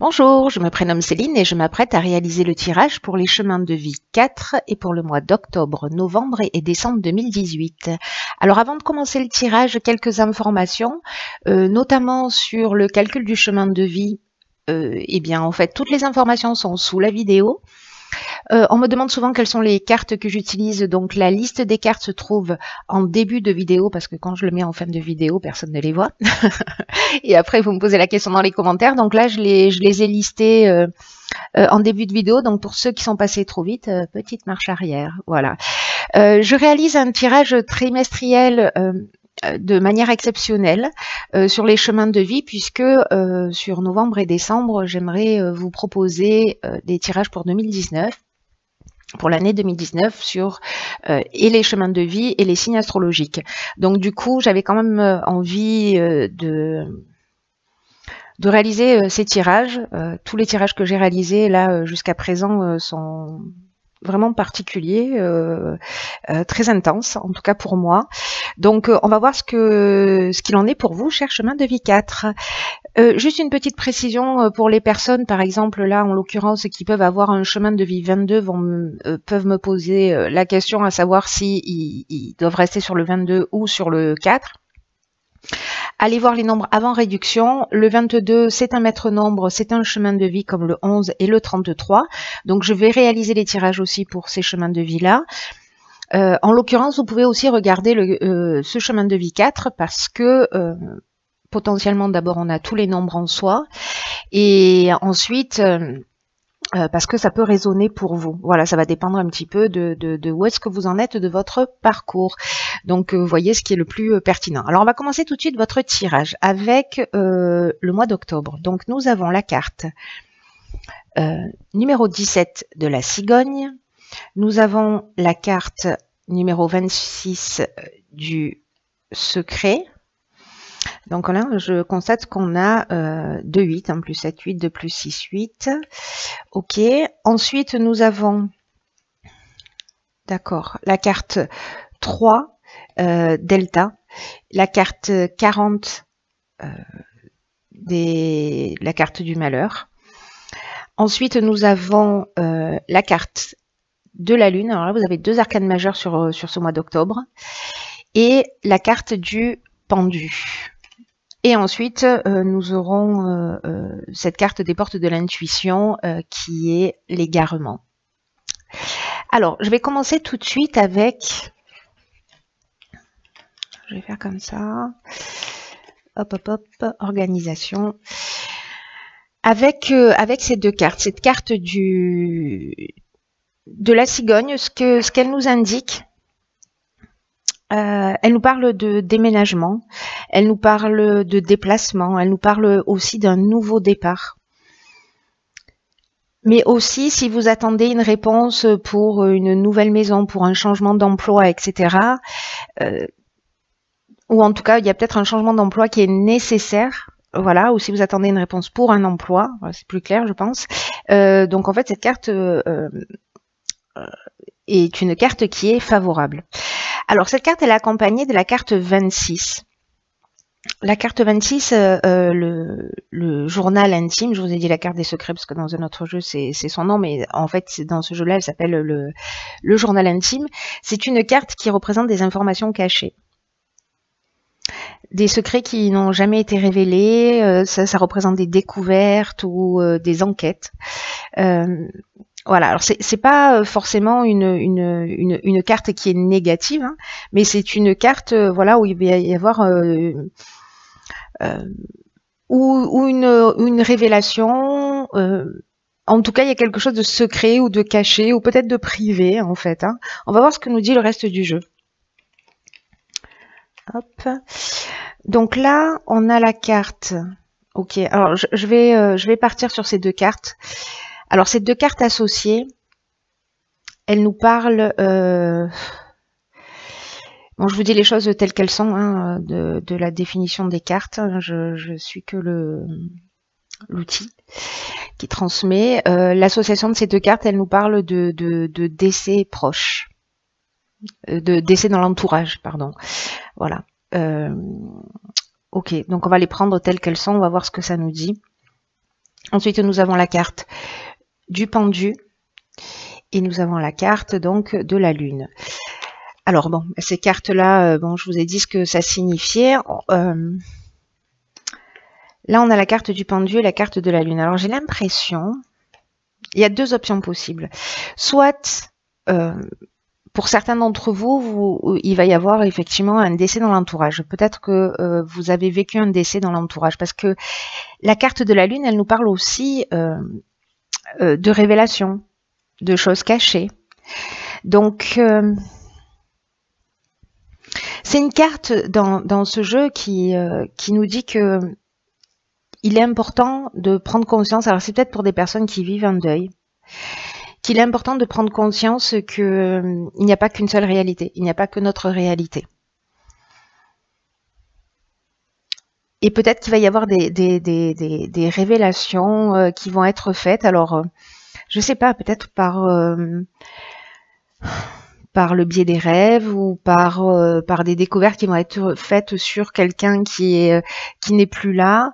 Bonjour, je me prénomme Céline et je m'apprête à réaliser le tirage pour les chemins de vie 4 et pour le mois d'octobre, novembre et décembre 2018. Alors avant de commencer le tirage, quelques informations, notamment sur le calcul du chemin de vie. Eh bien, en fait, toutes les informations sont sous la vidéo. On me demande souvent quelles sont les cartes que j'utilise, donc la liste des cartes se trouve en début de vidéo parce que quand je le mets en fin de vidéo, personne ne les voit. Et après, vous me posez la question dans les commentaires, donc là, je les ai listées en début de vidéo, donc pour ceux qui sont passés trop vite, petite marche arrière, voilà. Je réalise un tirage trimestriel de manière exceptionnelle sur les chemins de vie puisque sur novembre et décembre, j'aimerais vous proposer des tirages pour 2019. Pour l'année 2019 sur et les chemins de vie et les signes astrologiques. Donc du coup, j'avais quand même envie de réaliser ces tirages. Tous les tirages que j'ai réalisés là jusqu'à présent sont vraiment particuliers, très intenses, en tout cas pour moi. Donc on va voir ce qu'il en est pour vous, cher chemin de vie 4. Juste une petite précision pour les personnes, par exemple là en l'occurrence, qui peuvent avoir un chemin de vie 22, peuvent me poser la question à savoir si ils doivent rester sur le 22 ou sur le 4. Allez voir les nombres avant réduction. Le 22, c'est un maître nombre, c'est un chemin de vie comme le 11 et le 33. Donc je vais réaliser les tirages aussi pour ces chemins de vie-là. En l'occurrence, vous pouvez aussi regarder ce chemin de vie 4 parce que potentiellement, d'abord, on a tous les nombres en soi. Et ensuite, parce que ça peut résonner pour vous. Voilà, ça va dépendre un petit peu de où est-ce que vous en êtes de votre parcours. Donc, vous voyez ce qui est le plus pertinent. Alors, on va commencer tout de suite votre tirage avec le mois d'octobre. Donc, nous avons la carte numéro 17 de la cigogne. Nous avons la carte numéro 26 du secret. Donc là, je constate qu'on a 2 8, 1 plus 7, 8, 2 plus 6, 8. Ok. Ensuite, nous avons, d'accord, la carte 3, Delta, la carte 40, la carte du malheur. Ensuite, nous avons la carte de la Lune. Alors là, vous avez 2 arcanes majeures sur ce mois d'octobre. Et la carte du pendu. Et ensuite, nous aurons cette carte des portes de l'intuition qui est l'égarement. Alors, je vais commencer tout de suite avec... Je vais faire comme ça. Hop, hop, hop, organisation. Avec ces 2 cartes. Cette carte de la cigogne, ce qu'elle nous indique... elle nous parle de déménagement, elle nous parle de déplacement, elle nous parle aussi d'un nouveau départ. Mais aussi, si vous attendez une réponse pour une nouvelle maison, pour un changement d'emploi, etc., ou en tout cas, il y a peut-être un changement d'emploi qui est nécessaire, voilà, ou si vous attendez une réponse pour un emploi, c'est plus clair, je pense. Donc en fait, cette carte est une carte qui est favorable. Alors, cette carte, elle est accompagnée de la carte 26. La carte 26, le journal intime, je vous ai dit la carte des secrets parce que dans un autre jeu, c'est son nom, mais en fait, dans ce jeu-là, elle s'appelle le journal intime. C'est une carte qui représente des informations cachées. Des secrets qui n'ont jamais été révélés, ça représente des découvertes ou des enquêtes. Voilà, alors c'est pas forcément une carte qui est négative, hein, mais c'est une carte voilà où il va y avoir ou une révélation. En tout cas, il y a quelque chose de secret ou de caché ou peut-être de privé en fait. Hein. On va voir ce que nous dit le reste du jeu. Hop. Donc là, on a la carte. Ok, alors je vais partir sur ces 2 cartes. Alors, ces 2 cartes associées, elles nous parlent... bon, je vous dis les choses telles qu'elles sont, hein, de la définition des cartes. Je suis que l'outil qui transmet. L'association de ces 2 cartes, elle nous parle de décès proche. De décès dans l'entourage, pardon. Voilà. Ok, donc on va les prendre telles qu'elles sont. On va voir ce que ça nous dit. Ensuite, nous avons la carte du pendu et nous avons la carte donc de la lune. Alors bon, ces cartes-là, bon, je vous ai dit ce que ça signifiait. Là, on a la carte du pendu et la carte de la lune. Alors, j'ai l'impression, il y a deux options possibles. Soit, pour certains d'entre vous, il va y avoir effectivement un décès dans l'entourage. Peut-être que vous avez vécu un décès dans l'entourage, parce que la carte de la lune, elle nous parle aussi de révélations, de choses cachées. Donc, c'est une carte dans ce jeu qui nous dit que il est important de prendre conscience, alors c'est peut-être pour des personnes qui vivent un deuil, qu'il est important de prendre conscience qu'il n'y a pas qu'une seule réalité, il n'y a pas que notre réalité. Et peut-être qu'il va y avoir des révélations qui vont être faites, alors je ne sais pas, peut-être par le biais des rêves ou par des découvertes qui vont être faites sur quelqu'un qui n'est plus là.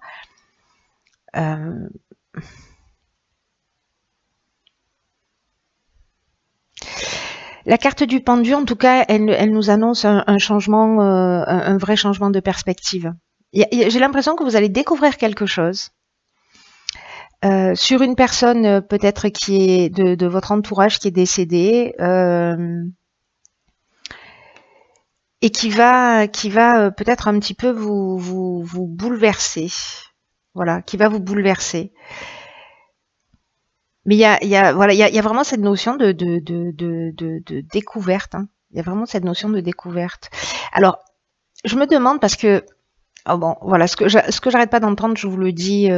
La carte du pendu, en tout cas, elle nous annonce un changement, un vrai changement de perspective. J'ai l'impression que vous allez découvrir quelque chose sur une personne peut-être qui est de votre entourage qui est décédée et qui va peut-être un petit peu vous bouleverser. Voilà, qui va vous bouleverser. Mais il y a vraiment cette notion de découverte. Hein. Il y a vraiment cette notion de découverte. Alors, je me demande parce que, oh bon, voilà, ce que j'arrête pas d'entendre, je vous le dis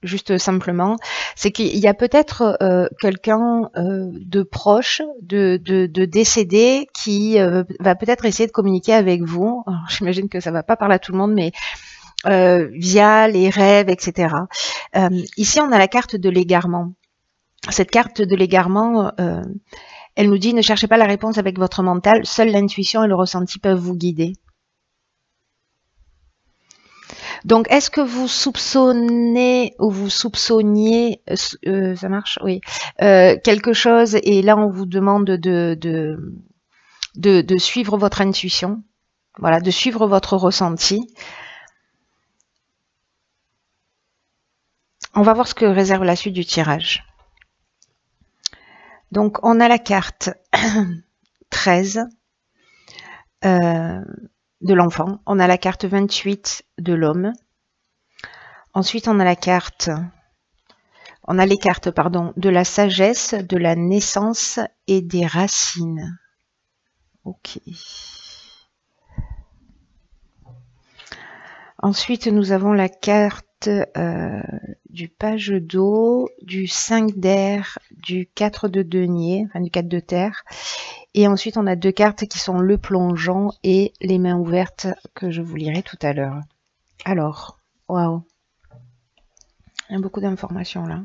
juste simplement, c'est qu'il y a peut-être quelqu'un de proche, de décédé, qui va peut-être essayer de communiquer avec vous. J'imagine que ça va pas parler à tout le monde, mais via les rêves, etc. Ici, on a la carte de l'égarement. Cette carte de l'égarement, elle nous dit « Ne cherchez pas la réponse avec votre mental, seule l'intuition et le ressenti peuvent vous guider ». Donc, est-ce que vous soupçonnez ou vous soupçonniez, ça marche? Oui, quelque chose, et là, on vous demande de suivre votre intuition, voilà, de suivre votre ressenti. On va voir ce que réserve la suite du tirage. Donc, on a la carte 13 de l'enfant. On a la carte 28 de l'homme. Ensuite, on a les cartes, pardon, de la sagesse, de la naissance et des racines. Ok. Ensuite, nous avons la carte du page d'eau, du 5 d'air, du 4 de denier, enfin du 4 de terre. Et ensuite, on a deux cartes qui sont le plongeon et les mains ouvertes que je vous lirai tout à l'heure. Alors, waouh, il y a beaucoup d'informations là.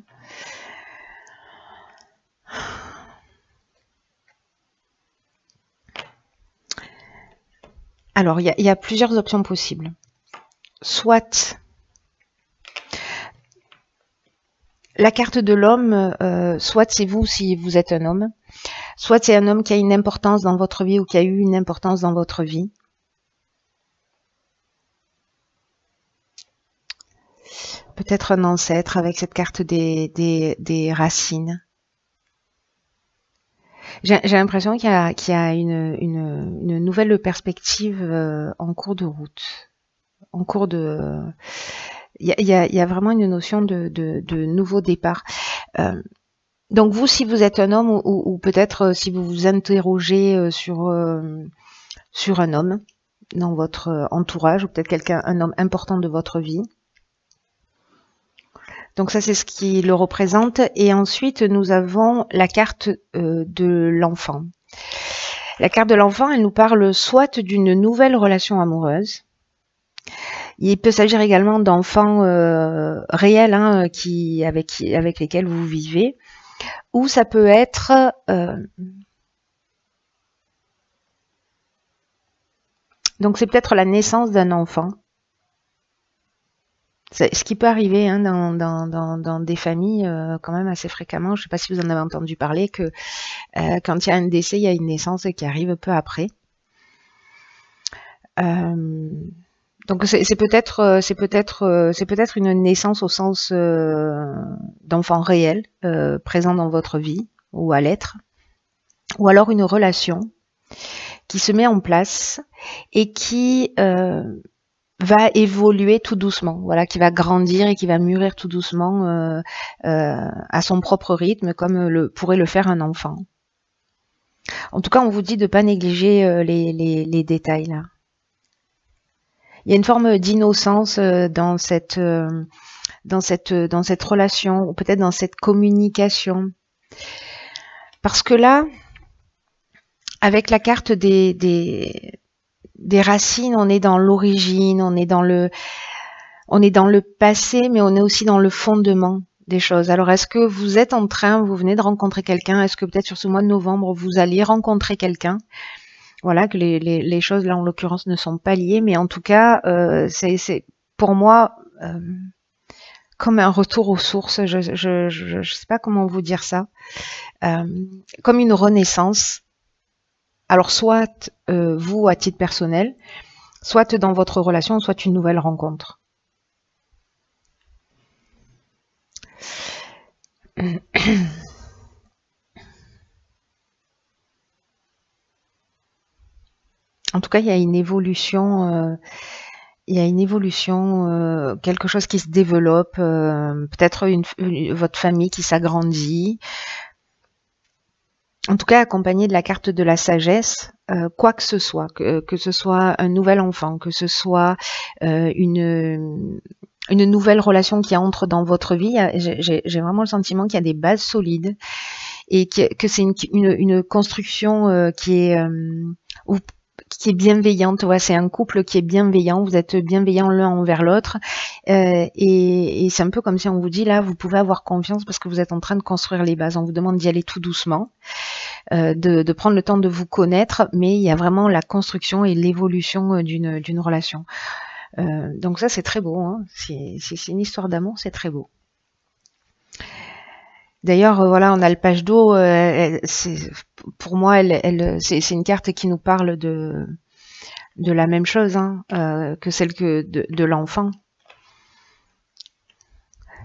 Alors, il y a plusieurs options possibles. Soit la carte de l'homme, soit c'est vous si vous êtes un homme, soit c'est un homme qui a une importance dans votre vie ou qui a eu une importance dans votre vie. Peut-être un ancêtre avec cette carte des racines. J'ai l'impression qu'il y a une nouvelle perspective en cours de route. En cours de... Il y a vraiment une notion de nouveau départ. Donc vous, si vous êtes un homme ou peut-être si vous vous interrogez sur un homme dans votre entourage ou peut-être un homme important de votre vie. Donc ça, c'est ce qui le représente. Et ensuite, nous avons la carte de l'enfant. La carte de l'enfant, elle nous parle soit d'une nouvelle relation amoureuse. Il peut s'agir également d'enfants réels hein, avec lesquels vous vivez. Ou ça peut être donc c'est peut-être la naissance d'un enfant. Ce qui peut arriver hein, dans des familles quand même assez fréquemment. Je ne sais pas si vous en avez entendu parler, que quand il y a un décès, il y a une naissance qui arrive peu après. Donc c'est peut-être une naissance au sens d'enfant réel présent dans votre vie ou à l'être, ou alors une relation qui se met en place et qui va évoluer tout doucement, voilà, qui va grandir et qui va mûrir tout doucement à son propre rythme, comme pourrait le faire un enfant. En tout cas, on vous dit de ne pas négliger les détails là. Il y a une forme d'innocence dans cette relation, ou peut-être dans cette communication. Parce que là, avec la carte des racines, on est dans l'origine, on est dans le passé, mais on est aussi dans le fondement des choses. Alors, est-ce que vous êtes en train, vous venez de rencontrer quelqu'un, est-ce que peut-être sur ce mois de novembre, vous allez rencontrer quelqu'un? Voilà, que les choses là en l'occurrence ne sont pas liées, mais en tout cas, c'est pour moi comme un retour aux sources. Je sais pas comment vous dire ça, comme une renaissance. Alors soit vous à titre personnel, soit dans votre relation, soit une nouvelle rencontre. En tout cas, il y a une évolution, quelque chose qui se développe, peut-être votre famille qui s'agrandit. En tout cas, accompagné de la carte de la sagesse, quoi que ce soit, que ce soit un nouvel enfant, que ce soit une nouvelle relation qui entre dans votre vie, j'ai vraiment le sentiment qu'il y a des bases solides et que c'est une construction qui est bienveillante. Ouais, c'est un couple qui est bienveillant, vous êtes bienveillants l'un envers l'autre, et c'est un peu comme si on vous dit là, vous pouvez avoir confiance parce que vous êtes en train de construire les bases. On vous demande d'y aller tout doucement, de prendre le temps de vous connaître, mais il y a vraiment la construction et l'évolution d'une relation. Donc ça, c'est très beau, hein. C'est une histoire d'amour, c'est très beau. D'ailleurs, voilà, on a le page d'eau. Pour moi, c'est une carte qui nous parle de la même chose hein, que celle de l'enfant.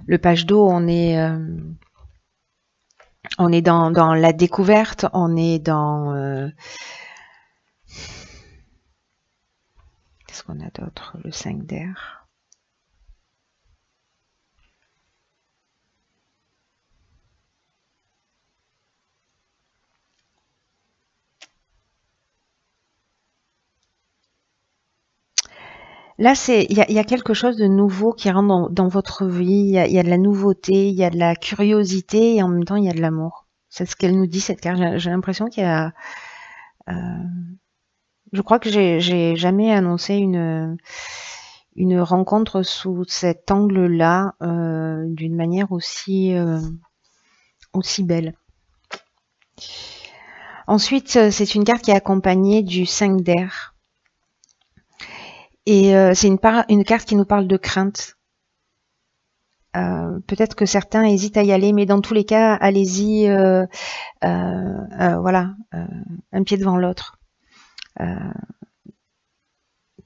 Le page d'eau, on est dans la découverte, on est dans... qu'est-ce qu'on a d'autre? Le 5 d'air. Là, il y a quelque chose de nouveau qui rentre dans votre vie. Il y a de la nouveauté, il y a de la curiosité et en même temps, il y a de l'amour. C'est ce qu'elle nous dit, cette carte. J'ai l'impression qu'il y a... je crois que j'ai jamais annoncé une rencontre sous cet angle-là d'une manière aussi belle. Ensuite, c'est une carte qui est accompagnée du 5 d'air. Et c'est une carte qui nous parle de crainte. Peut-être que certains hésitent à y aller, mais dans tous les cas, allez-y, voilà, un pied devant l'autre.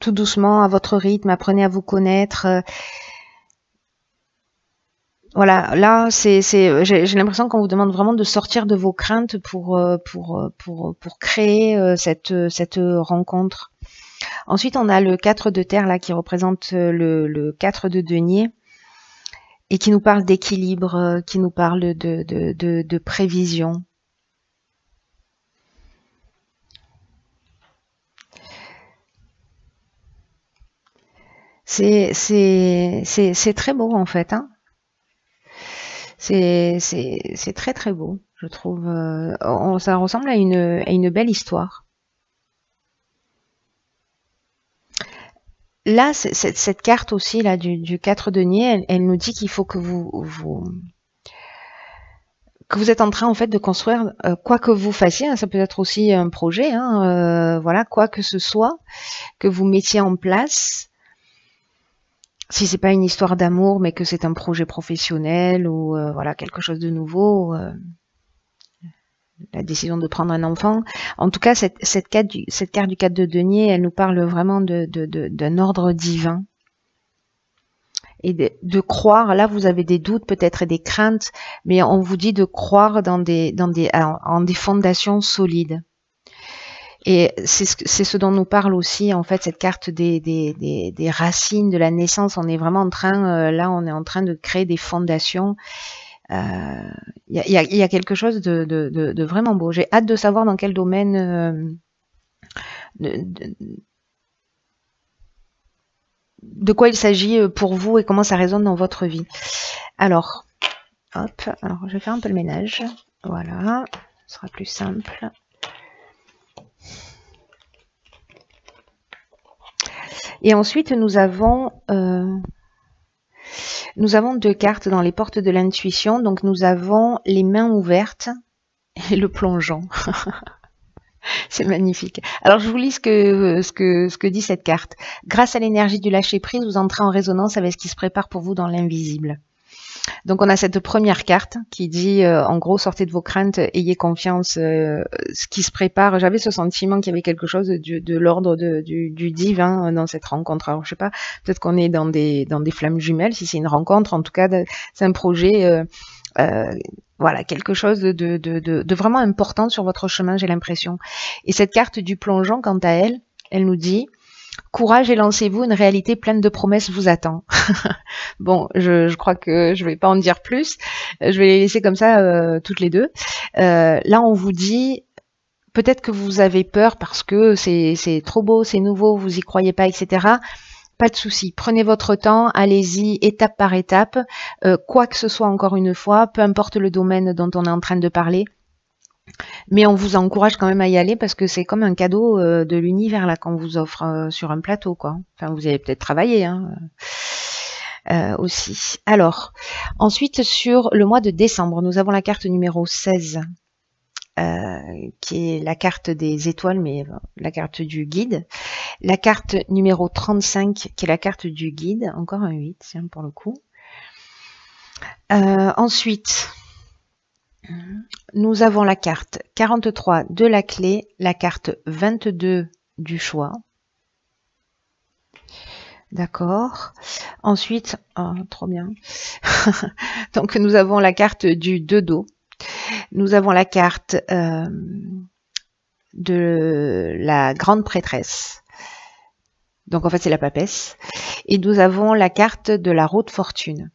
Tout doucement, à votre rythme, apprenez à vous connaître. Voilà, là, j'ai l'impression qu'on vous demande vraiment de sortir de vos craintes pour créer cette rencontre. Ensuite, on a le 4 de terre là qui représente le 4 de denier et qui nous parle d'équilibre, qui nous parle de prévision. C'est très beau en fait, hein. C'est très très beau, je trouve. Ça ressemble à une belle histoire. Là, cette carte aussi là du 4 denier, elle nous dit qu'il faut que vous êtes en train en fait de construire quoi que vous fassiez, hein, ça peut être aussi un projet, hein, voilà, quoi que ce soit que vous mettiez en place, Si c'est pas une histoire d'amour, mais que c'est un projet professionnel ou voilà quelque chose de nouveau, la décision de prendre un enfant. En tout cas, cette carte du 4 de denier, elle nous parle vraiment d'un ordre divin. Et de croire, là vous avez des doutes peut-être et des craintes, mais on vous dit de croire en des fondations solides. Et c'est ce dont nous parle aussi en fait cette carte des racines, de la naissance. On est vraiment en train, là on est en train de créer des fondations. Il y a quelque chose de vraiment beau. J'ai hâte de savoir dans quel domaine de quoi il s'agit pour vous et comment ça résonne dans votre vie. Alors, hop, alors je vais faire un peu le ménage. Voilà, ce sera plus simple. Et ensuite, nous avons 2 cartes dans les portes de l'intuition. Donc, nous avons les mains ouvertes et le plongeon. C'est magnifique. Alors, je vous lis ce que dit cette carte. Grâce à l'énergie du lâcher-prise, vous entrez en résonance avec ce qui se prépare pour vous dans l'invisible. Donc, on a cette première carte qui dit, en gros, sortez de vos craintes, ayez confiance, ce qui se prépare. J'avais ce sentiment qu'il y avait quelque chose de l'ordre du divin dans cette rencontre. Alors, je sais pas, peut-être qu'on est dans des flammes jumelles, si c'est une rencontre. En tout cas, c'est un projet... voilà, quelque chose de vraiment important sur votre chemin, j'ai l'impression. Et cette carte du plongeon, quant à elle, elle nous dit « Courage et lancez-vous, une réalité pleine de promesses vous attend. » Bon, je crois que je vais pas en dire plus. Je vais les laisser comme ça toutes les deux. Là, on vous dit peut-être que vous avez peur parce que c'est trop beau, c'est nouveau, vous y croyez pas, etc. Pas de souci, prenez votre temps, allez-y étape par étape, quoi que ce soit encore une fois, peu importe le domaine dont on est en train de parler, mais on vous encourage quand même à y aller parce que c'est comme un cadeau de l'univers là qu'on vous offre sur un plateau, quoi. Enfin, vous allez peut-être travailler hein, aussi. Alors, ensuite sur le mois de décembre, nous avons la carte numéro 16. Qui est la carte des étoiles, mais la carte du guide. La carte numéro 35, qui est la carte du guide, encore un 8, tiens, pour le coup. Ensuite, nous avons la carte 43 de la clé, la carte 22 du choix. D'accord. Ensuite, oh, trop bien. Donc, nous avons la carte du 2 dos. Nous avons la carte de la grande prêtresse. Donc en fait c'est la papesse. Et nous avons la carte de la roue de fortune.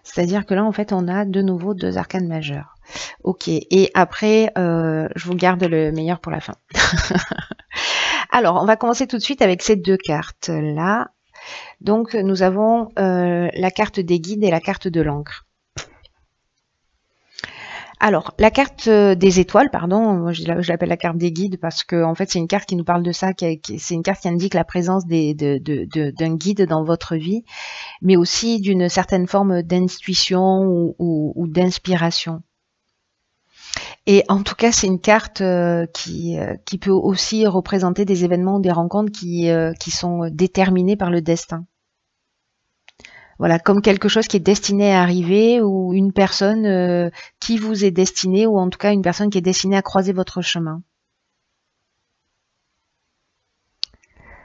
C'est-à-dire que là en fait on a de nouveau 2 arcanes majeurs. Ok, et après je vous garde le meilleur pour la fin. Alors on va commencer tout de suite avec ces 2 cartes là. Donc nous avons la carte des guides et la carte de l'encre. Alors, la carte des étoiles, pardon, moi je l'appelle la carte des guides parce que en fait c'est une carte qui nous parle de ça, c'est une carte qui indique la présence d'un guide dans votre vie, mais aussi d'une certaine forme d'intuition ou d'inspiration. Et en tout cas, c'est une carte qui peut aussi représenter des événements ou des rencontres qui sont déterminés par le destin. Voilà, comme quelque chose qui est destiné à arriver ou une personne qui vous est destinée ou en tout cas une personne qui est destinée à croiser votre chemin.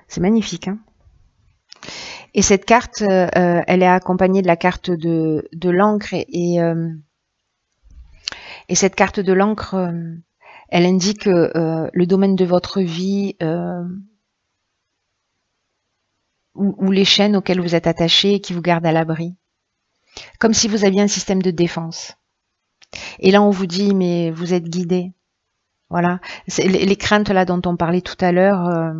C'est magnifique, hein? Et cette carte, elle est accompagnée de la carte de l'encre et cette carte de l'encre, elle indique le domaine de votre vie ou les chaînes auxquelles vous êtes attaché et qui vous gardent à l'abri. Comme si vous aviez un système de défense. Et là, on vous dit, mais vous êtes guidé. Voilà. Les craintes là dont on parlait tout à l'heure.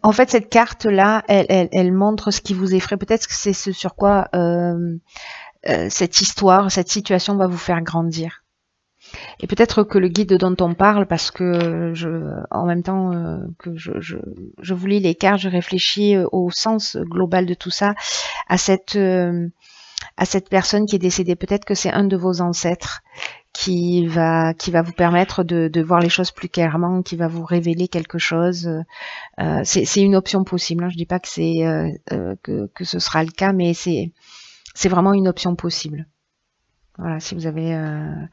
En fait, cette carte-là, elle montre ce qui vous effraie. Peut-être que c'est ce sur quoi cette histoire, cette situation va vous faire grandir. Et peut-être que le guide dont on parle, parce que en même temps que je vous lis les cartes, je réfléchis au sens global de tout ça, à cette personne qui est décédée. Peut-être que c'est un de vos ancêtres qui va vous permettre de voir les choses plus clairement, qui va vous révéler quelque chose. C'est une option possible, hein. Je dis pas que c'est que ce sera le cas, mais c'est vraiment une option possible. Voilà, si vous avez un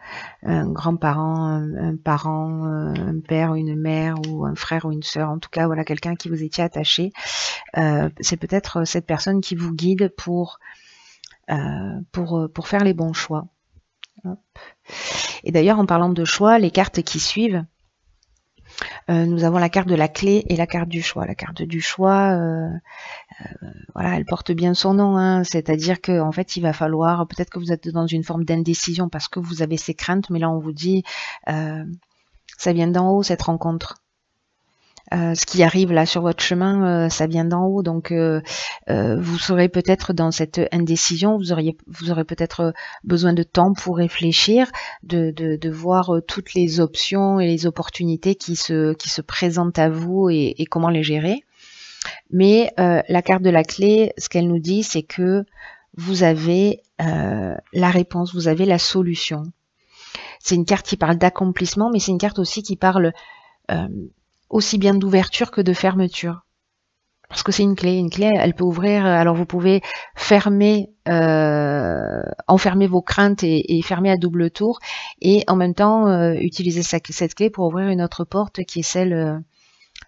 grand-parent, un parent, un père, une mère, ou un frère ou une sœur, en tout cas, voilà, quelqu'un à qui vous étiez attaché, c'est peut-être cette personne qui vous guide pour faire les bons choix. Hop. Et d'ailleurs, en parlant de choix, les cartes qui suivent, nous avons la carte de la clé et la carte du choix. La carte du choix, voilà, elle porte bien son nom, hein, c'est-à-dire que en fait, il va falloir, peut-être que vous êtes dans une forme d'indécision parce que vous avez ces craintes, mais là, on vous dit, ça vient d'en haut, cette rencontre. Ce qui arrive là sur votre chemin, ça vient d'en haut, donc vous serez peut-être dans cette indécision, vous aurez peut-être besoin de temps pour réfléchir, de voir toutes les options et les opportunités qui se présentent à vous et comment les gérer. Mais la carte de la clé, ce qu'elle nous dit, c'est que vous avez la réponse, vous avez la solution. C'est une carte qui parle d'accomplissement, mais c'est une carte aussi qui parle aussi bien d'ouverture que de fermeture. Parce que c'est une clé. Une clé, elle peut ouvrir. Alors vous pouvez fermer, enfermer vos craintes et fermer à double tour. Et en même temps, utiliser cette clé pour ouvrir une autre porte qui est celle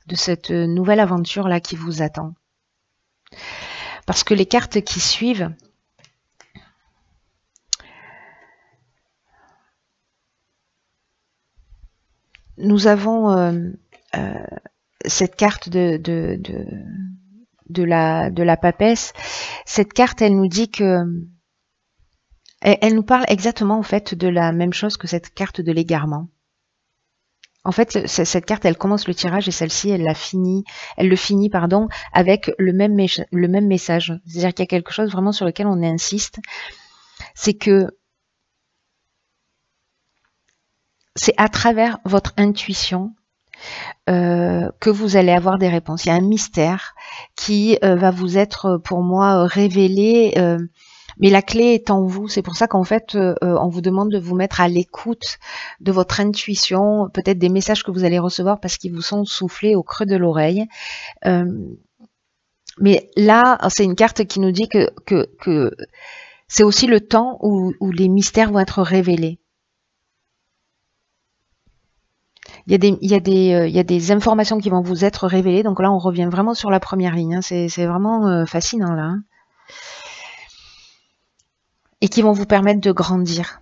de cette nouvelle aventure là qui vous attend. Parce que les cartes qui suivent, nous avons cette carte de la papesse. Cette carte, elle nous dit que elle nous parle exactement en fait de la même chose que cette carte de l'égarement. En fait, cette carte, elle commence le tirage et celle-ci, elle le finit, avec le même message. C'est-à-dire qu'il y a quelque chose vraiment sur lequel on insiste, c'est que c'est à travers votre intuition que vous allez avoir des réponses. Il y a un mystère qui va vous être, pour moi, révélé, mais la clé est en vous. C'est pour ça qu'en fait, on vous demande de vous mettre à l'écoute de votre intuition, peut-être des messages que vous allez recevoir parce qu'ils vous sont soufflés au creux de l'oreille. Mais là, c'est une carte qui nous dit que c'est aussi le temps où les mystères vont être révélés. Il y a des informations qui vont vous être révélées. Donc là, on revient vraiment sur la première ligne, hein. C'est vraiment fascinant là, hein. Et qui vont vous permettre de grandir.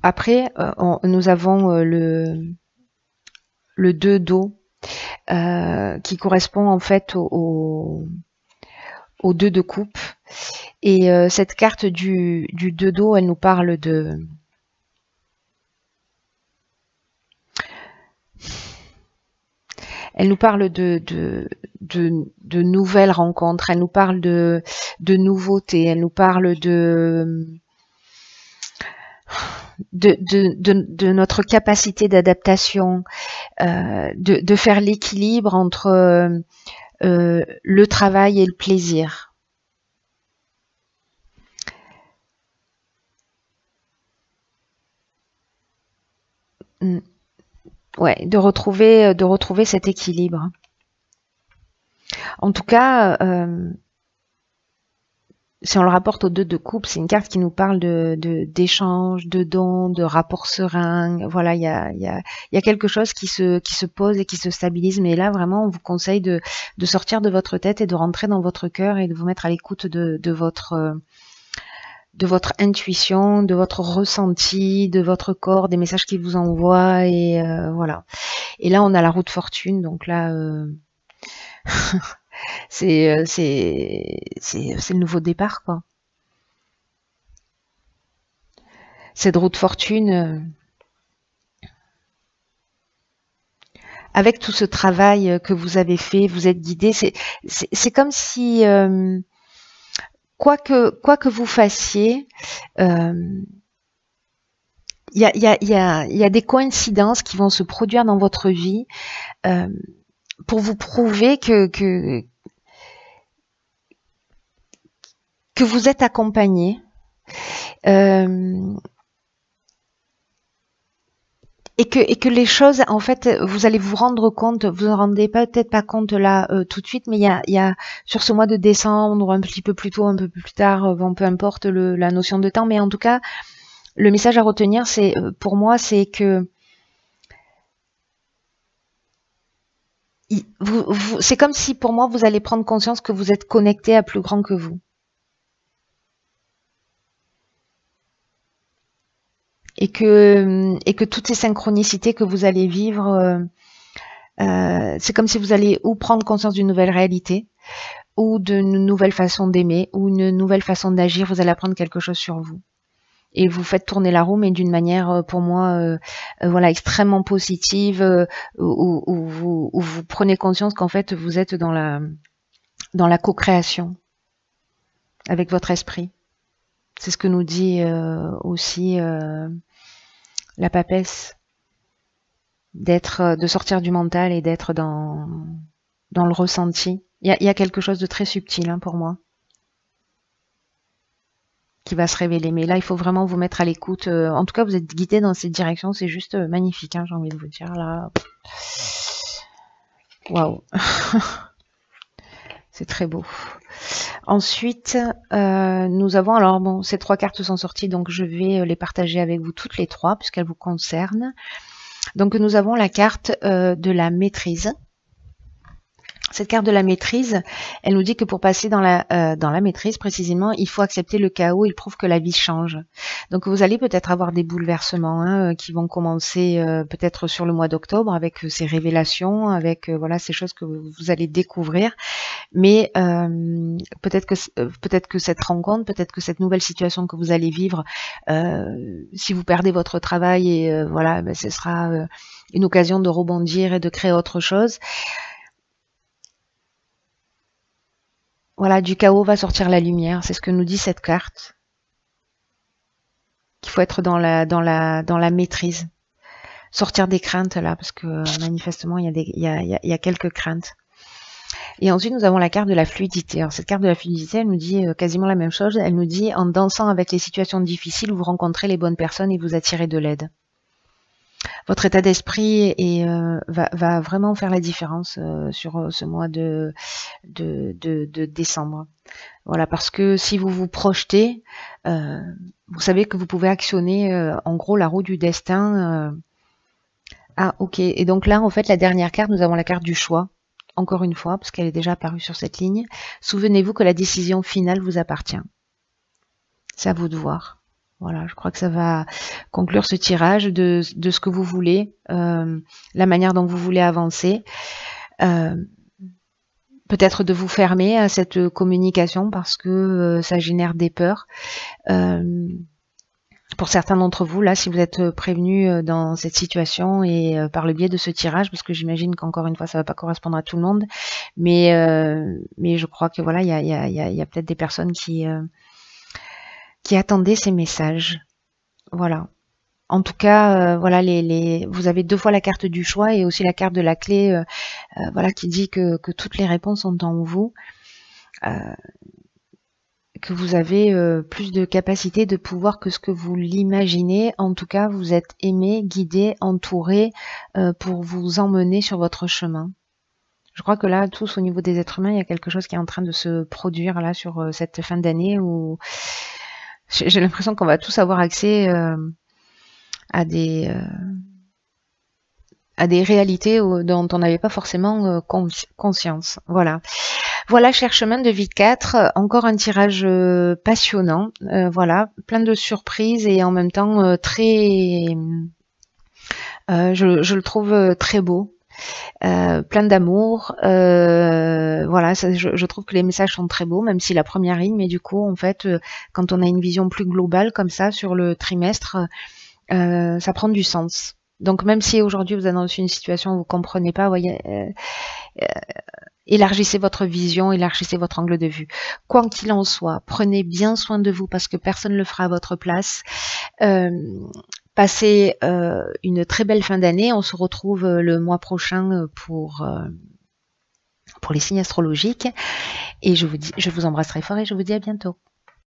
Après, nous avons le 2 d'eau qui correspond en fait au 2 de coupe. Et cette carte du 2 d'eau, elle nous parle de nouvelles rencontres, elle nous parle de nouveautés, elle nous parle de notre capacité d'adaptation, de faire l'équilibre entre le travail et le plaisir. Ouais, de retrouver cet équilibre. En tout cas, si on le rapporte au 2 de coupe, c'est une carte qui nous parle d'échange, de dons, de rapport serein. Voilà, il y a quelque chose qui se pose et qui se stabilise. Mais là, vraiment, on vous conseille de sortir de votre tête et de rentrer dans votre cœur et de vous mettre à l'écoute de votre intuition, de votre ressenti, de votre corps, des messages qu'il vous envoie, et voilà. Et là, on a la roue de fortune, donc là, c'est le nouveau départ, quoi. Cette roue de fortune, avec tout ce travail que vous avez fait, vous êtes guidé, c'est comme si quoi que vous fassiez, il y a des coïncidences qui vont se produire dans votre vie pour vous prouver que vous êtes accompagné. Et que les choses, en fait, vous allez vous rendre compte, vous en rendez peut-être pas compte là tout de suite, mais il y a sur ce mois de décembre, un petit peu plus tôt, un peu plus tard, bon, peu importe la notion de temps, mais en tout cas, le message à retenir, c'est pour moi, c'est que c'est comme si pour moi, vous allez prendre conscience que vous êtes connecté à plus grand que vous. Et que toutes ces synchronicités que vous allez vivre, c'est comme si vous allez ou prendre conscience d'une nouvelle réalité, ou d'une nouvelle façon d'aimer, ou une nouvelle façon d'agir, vous allez apprendre quelque chose sur vous. Et vous faites tourner la roue, mais d'une manière, pour moi, voilà, extrêmement positive, où vous prenez conscience qu'en fait, vous êtes dans la co-création avec votre esprit. C'est ce que nous dit aussi la papesse, de sortir du mental et d'être dans le ressenti. Il y a quelque chose de très subtil hein, pour moi qui va se révéler. Mais là, il faut vraiment vous mettre à l'écoute. En tout cas, vous êtes guidé dans cette direction. C'est juste magnifique, hein, j'ai envie de vous dire. Là, waouh, c'est très beau. Ensuite, nous avons, alors bon, ces 3 cartes sont sorties, donc je vais les partager avec vous toutes les 3, puisqu'elles vous concernent. Donc nous avons la carte de la maîtrise. Cette carte de la maîtrise, elle nous dit que pour passer dans la maîtrise, précisément, il faut accepter le chaos. Il prouve que la vie change. Donc vous allez peut-être avoir des bouleversements hein, qui vont commencer peut-être sur le mois d'octobre avec ces révélations, avec voilà ces choses que vous allez découvrir. Mais peut-être que cette rencontre, peut-être que cette nouvelle situation que vous allez vivre, si vous perdez votre travail, et voilà, ben, ce sera une occasion de rebondir et de créer autre chose. Voilà, du chaos va sortir la lumière, c'est ce que nous dit cette carte. Qu'il faut être dans la maîtrise. Sortir des craintes là, parce que manifestement il y a quelques craintes. Et ensuite nous avons la carte de la fluidité. Alors cette carte de la fluidité, elle nous dit quasiment la même chose. Elle nous dit en dansant avec les situations difficiles, vous rencontrez les bonnes personnes et vous attirez de l'aide. Votre état d'esprit va vraiment faire la différence sur ce mois de décembre. Voilà, parce que si vous vous projetez, vous savez que vous pouvez actionner en gros la roue du destin. Ah ok, et donc là en fait la dernière carte, nous avons la carte du choix. Encore une fois, parce qu'elle est déjà apparue sur cette ligne. Souvenez-vous que la décision finale vous appartient. C'est à vous de voir. Voilà, je crois que ça va conclure ce tirage de ce que vous voulez, la manière dont vous voulez avancer. Peut-être de vous fermer à cette communication parce que ça génère des peurs. Pour certains d'entre vous, là, si vous êtes prévenus dans cette situation et par le biais de ce tirage, parce que j'imagine qu'encore une fois, ça ne va pas correspondre à tout le monde, mais je crois que voilà, il y a peut-être des personnes qui attendaient ces messages. Voilà. En tout cas, voilà, vous avez 2 fois la carte du choix et aussi la carte de la clé, voilà, qui dit que toutes les réponses sont en vous. Que vous avez plus de capacité de pouvoir que ce que vous l'imaginez. En tout cas, vous êtes aimé, guidé, entouré pour vous emmener sur votre chemin. Je crois que là, tous au niveau des êtres humains, il y a quelque chose qui est en train de se produire là sur cette fin d'année où j'ai l'impression qu'on va tous avoir accès à des réalités dont on n'avait pas forcément conscience. Voilà. Voilà, cher chemin de vie 4, encore un tirage passionnant, voilà, plein de surprises et en même temps très, je le trouve très beau, plein d'amour, voilà, je trouve que les messages sont très beaux, même si la première ligne, mais du coup, en fait, quand on a une vision plus globale comme ça sur le trimestre, ça prend du sens. Donc même si aujourd'hui vous êtes dans une situation où vous comprenez pas, voyez, élargissez votre vision, élargissez votre angle de vue. Quoi qu'il en soit, prenez bien soin de vous parce que personne ne le fera à votre place. Passez une très belle fin d'année. On se retrouve le mois prochain pour les signes astrologiques. Et je vous embrasse très fort et je vous dis à bientôt.